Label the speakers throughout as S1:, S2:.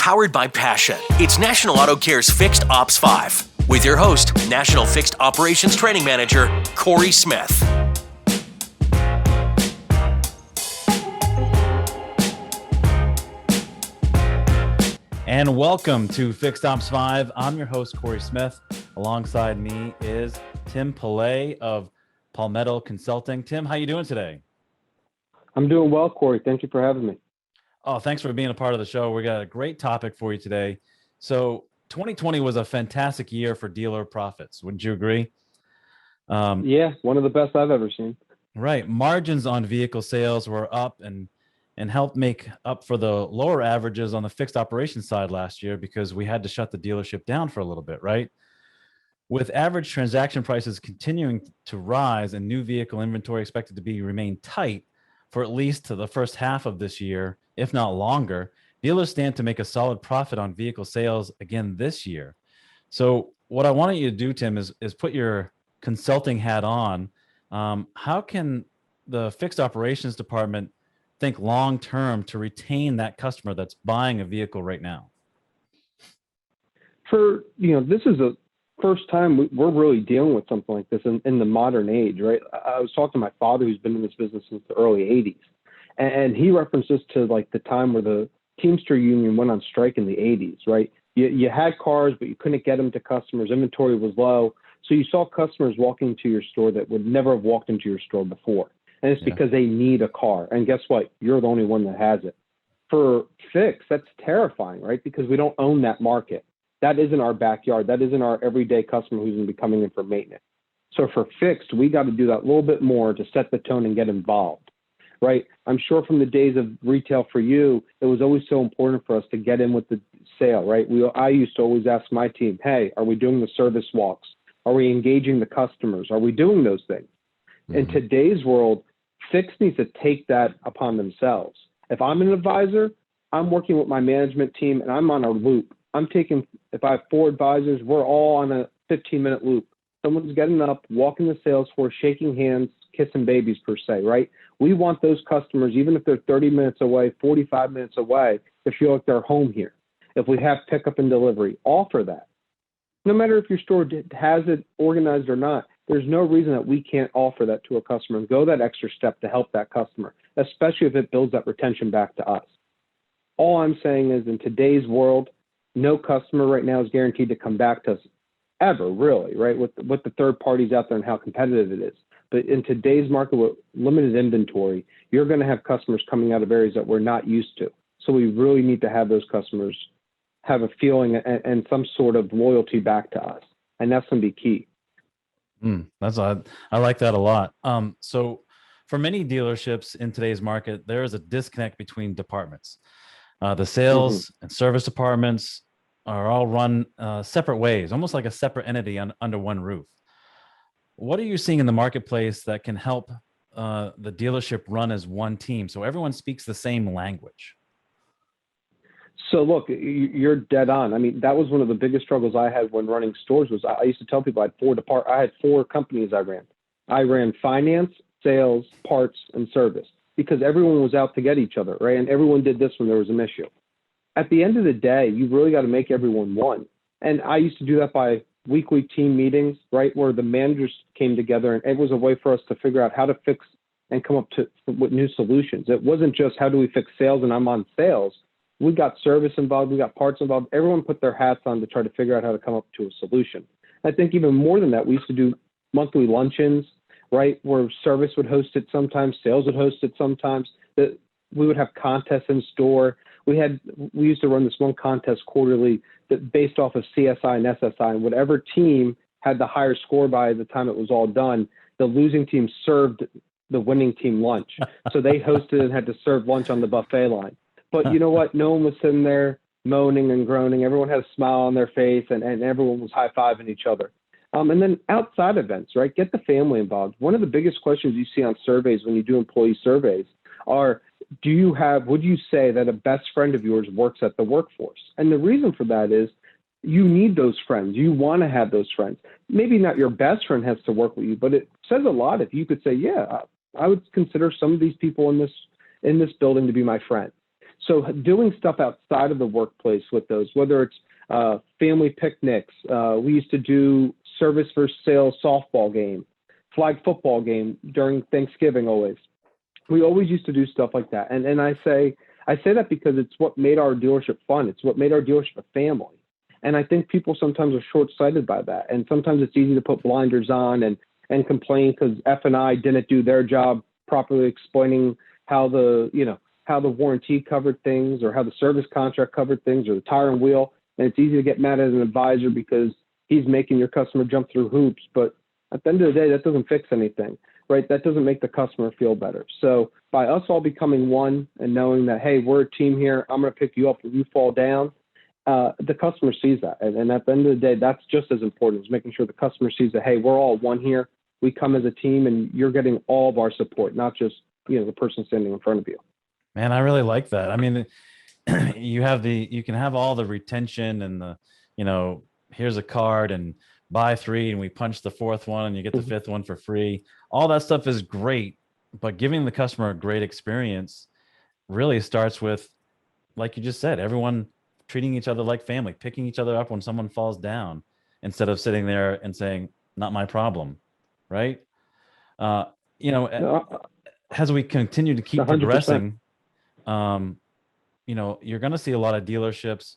S1: Powered by passion, it's National Auto Care's Fixed Ops 5 with your host, National Fixed Operations Training Manager, Corey Smith.
S2: And welcome to Fixed Ops 5. I'm your host, Corey Smith. Alongside me is Tim Pallay of Palmetto Consulting. Tim, how you doing today?
S3: I'm doing well, Corey. Thank you for having me.
S2: Oh, thanks for being a part of the show. We got a great topic for you today. So 2020 was a fantastic year for dealer profits. Wouldn't you agree?
S3: Yeah, one of the best I've ever seen.
S2: Right. Margins on vehicle sales were up and helped make up for the lower averages on the fixed operations side last year because we had to shut the dealership down for a little bit, right? With average transaction prices continuing to rise and new vehicle inventory expected to remain tight for at least to the first half of this year, if not longer, dealers stand to make a solid profit on vehicle sales again this year. So what I wanted you to do, Tim, is put your consulting hat on. How can the fixed operations department think long-term to retain that customer that's buying a vehicle right now?
S3: This is the first time we're really dealing with something like this in the modern age, right? I was talking to my father, who's been in this business since the early 80s. And he references to like the time where the Teamster Union went on strike in the 80s, right? You had cars, but you couldn't get them to customers. Inventory was low. So you saw customers walking to your store that would never have walked into your store before. And it's because they need a car. And guess what? You're the only one that has it. For fixed, that's terrifying, right? Because we don't own that market. That isn't our backyard. That isn't our everyday customer who's going to be coming in for maintenance. So for fixed, we got to do that a little bit more to set the tone and get involved, right? I'm sure from the days of retail for you, it was always so important for us to get in with the sale, right? I used to always ask my team, hey, are we doing the service walks? Are we engaging the customers? Are we doing those things? Mm-hmm. In today's world, fixed needs to take that upon themselves. If I'm an advisor, I'm working with my management team and I'm on a loop. If I have 4 advisors, we're all on a 15-minute loop. Someone's getting up, walking the sales floor, shaking hands, kissing babies per se, right? We want those customers, even if they're 30 minutes away, 45 minutes away, to feel like they're home here. If we have pickup and delivery, offer that. No matter if your store has it organized or not, there's no reason that we can't offer that to a customer and go that extra step to help that customer, especially if it builds that retention back to us. All I'm saying is in today's world, no customer right now is guaranteed to come back to us ever, really, right? With the third parties out there and how competitive it is. But in today's market with limited inventory, you're going to have customers coming out of areas that we're not used to. So we really need to have those customers have a feeling and some sort of loyalty back to us. And that's going to be key.
S2: I like that a lot. So for many dealerships in today's market, there is a disconnect between departments. The sales and service departments are all run separate ways, almost like a separate entity under one roof. What are you seeing in the marketplace that can help the dealership run as one team so everyone speaks the same language?
S3: So look, you're dead on. I mean, that was one of the biggest struggles I had when running stores. Was I used to tell people I had 4 companies I ran. I ran finance, sales, parts, and service because everyone was out to get each other, right? And everyone did this when there was an issue. At the end of the day, you really got to make everyone one. And I used to do that by weekly team meetings, right, where the managers came together, and it was a way for us to figure out how to fix and come up with new solutions. It wasn't just how do we fix sales and I'm on sales. We got service involved, we got parts involved. Everyone put their hats on to try to figure out how to come up to a solution. I think even more than that, we used to do monthly luncheons, right, where service would host it sometimes, sales would host it sometimes. That we would have contests in store. We used to run this one contest quarterly that based off of CSI and SSI, and whatever team had the higher score by the time it was all done, the losing team served the winning team lunch. So they hosted and had to serve lunch on the buffet line. But you know what? No one was sitting there moaning and groaning. Everyone had a smile on their face, and everyone was high-fiving each other. And then outside events, right? Get the family involved. One of the biggest questions you see on surveys when you do employee surveys are, would you say that a best friend of yours works at the workforce? And the reason for that is you need those friends. You want to have those friends. Maybe not your best friend has to work with you, but it says a lot if you could say, yeah, I would consider some of these people in this building to be my friend. So doing stuff outside of the workplace with those, whether it's family picnics, we used to do service versus sales softball game, flag football game during Thanksgiving always. We always used to do stuff like that. And I say that because it's what made our dealership fun. It's what made our dealership a family. And I think people sometimes are short-sighted by that. And sometimes it's easy to put blinders on and complain because F&I didn't do their job properly explaining how the warranty covered things or how the service contract covered things or the tire and wheel. And it's easy to get mad at an advisor because he's making your customer jump through hoops. But at the end of the day, that doesn't fix anything, right? That doesn't make the customer feel better. So by us all becoming one and knowing that, hey, we're a team here, I'm going to pick you up if you fall down, the customer sees that. And at the end of the day, that's just as important as making sure the customer sees that, hey, we're all one here. We come as a team and you're getting all of our support, not just, the person standing in front of you.
S2: Man, I really like that. I mean, you can have all the retention and the, here's a card and buy 3 and we punch the 4th one and you get the 5th one for free. All that stuff is great, but giving the customer a great experience really starts with, like you just said, everyone treating each other like family, picking each other up when someone falls down instead of sitting there and saying, not my problem. Right. As we continue to keep
S3: 100%.
S2: progressing, you're going to see a lot of dealerships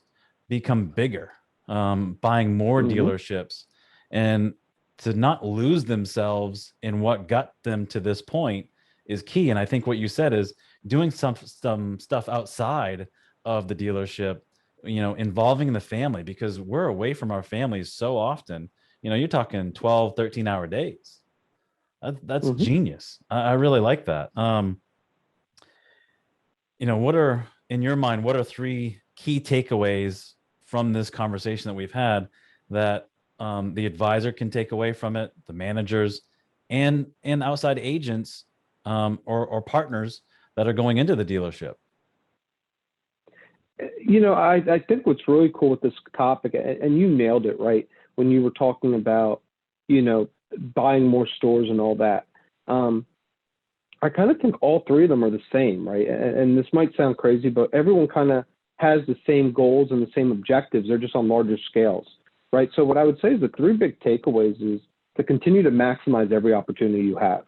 S2: become bigger, buying more dealerships, and to not lose themselves in what got them to this point is key. And I think what you said is doing some stuff outside of the dealership, involving the family, because we're away from our families so often. You're talking 12, 13-hour days. That's genius. I really like that. In your mind, what are 3 key takeaways from this conversation that we've had that the advisor can take away from it, the managers and outside agents or partners that are going into the dealership?
S3: I think what's really cool with this topic, and you nailed it right when you were talking about, buying more stores and all that. I kind of think all 3 of them are the same, right? And this might sound crazy, but everyone kind of has the same goals and the same objectives. They're just on larger scales, right? So what I would say is the 3 big takeaways is to continue to maximize every opportunity you have.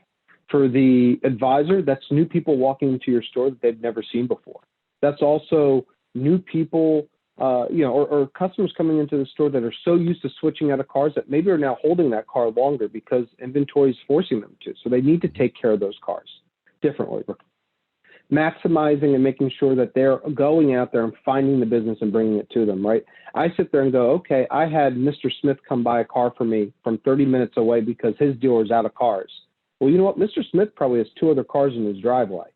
S3: For the advisor, that's new people walking into your store that they've never seen before. That's also new people, or customers coming into the store that are so used to switching out of cars that maybe are now holding that car longer because inventory is forcing them to. So they need to take care of those cars differently. Maximizing and making sure that they're going out there and finding the business and bringing it to them, right? I sit there and go, okay, I had Mr. Smith come buy a car for me from 30 minutes away because his dealer is out of cars. Well, you know what? Mr. Smith probably has 2 other cars in his driveway.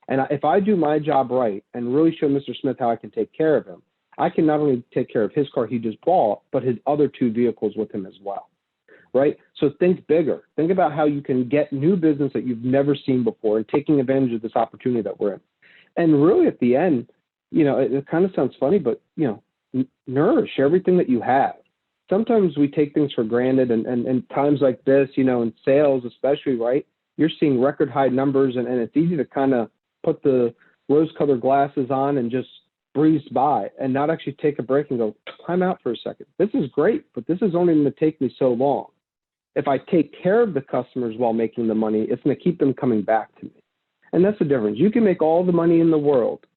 S3: And if I do my job right and really show Mr. Smith how I can take care of him, I can not only take care of his car he just bought, but his other 2 vehicles with him as well, right? So think bigger. Think about how you can get new business that you've never seen before and taking advantage of this opportunity that we're in. And really at the end, it kind of sounds funny, but, nourish everything that you have. Sometimes we take things for granted and times like this, in sales especially, right? You're seeing record high numbers and it's easy to kind of put the rose-colored glasses on and just breeze by and not actually take a break and go, time out for a second. This is great, but this is only going to take me so long. If I take care of the customers while making the money, it's going to keep them coming back to me. And that's the difference. You can make all the money in the world,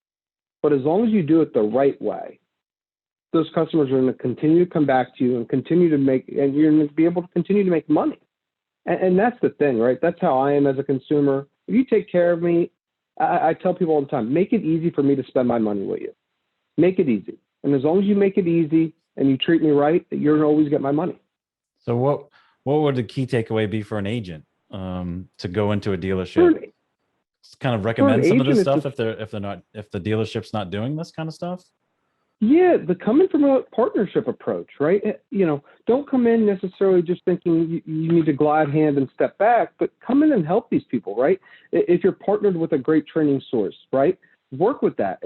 S3: but as long as you do it the right way, those customers are going to continue to come back to you and continue to make, and you're going to be able to continue to make money. And that's the thing, right? That's how I am as a consumer. If you take care of me, I tell people all the time, make it easy for me to spend my money with you. Make it easy. And as long as you make it easy and you treat me right, you're going to always get my money.
S2: So what would the key takeaway be for an agent to go into a dealership? Kind of recommend some of this stuff if the dealership's not doing this kind of stuff?
S3: Yeah, the coming from a partnership approach, right? Don't come in necessarily just thinking you need to glide hand and step back, but come in and help these people, right? If you're partnered with a great training source, right? Work with that.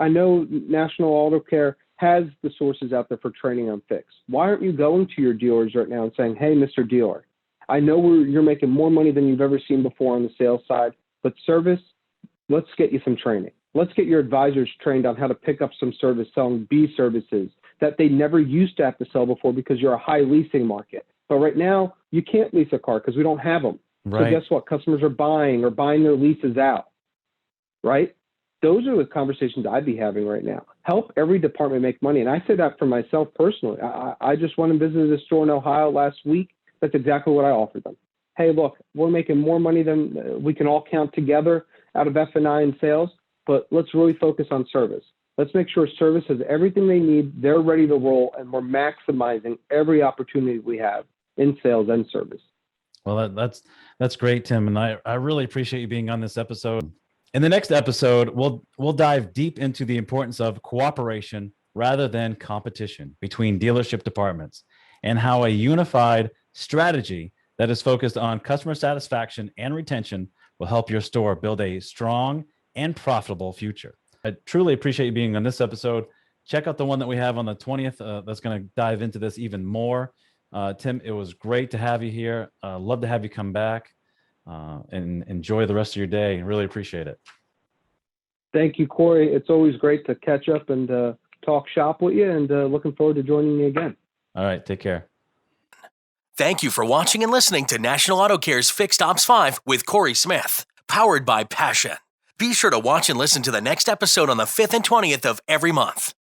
S3: I know National Auto Care has the sources out there for training on fix. Why aren't you going to your dealers right now and saying, hey, Mr. Dealer, I know you're making more money than you've ever seen before on the sales side, but service, let's get you some training. Let's get your advisors trained on how to pick up some service, selling B services that they never used to have to sell before because you're a high leasing market. But right now, you can't lease a car because we don't have them.
S2: Right.
S3: So guess what? Customers are buying their leases out, right? Those are the conversations I'd be having right now. Help every department make money. And I say that for myself personally. I just went and visited a store in Ohio last week. That's exactly what I offered them. Hey, look, we're making more money than we can all count together out of F&I and sales, but let's really focus on service. Let's make sure service has everything they need. They're ready to roll, and we're maximizing every opportunity we have in sales and service.
S2: Well, that's great, Tim. And I really appreciate you being on this episode. In the next episode, we'll dive deep into the importance of cooperation rather than competition between dealership departments and how a unified strategy that is focused on customer satisfaction and retention will help your store build a strong and profitable future. I truly appreciate you being on this episode. Check out the one that we have on the 20th. That's going to dive into this even more. Tim, it was great to have you here. Love to have you come back and enjoy the rest of your day. Really appreciate it.
S3: Thank you, Corey. It's always great to catch up and talk shop with you, and looking forward to joining you again.
S2: All right. Take care.
S1: Thank you for watching and listening to National Auto Care's Fixed Ops 5 with Corey Smith, powered by Passion. Be sure to watch and listen to the next episode on the 5th and 20th of every month.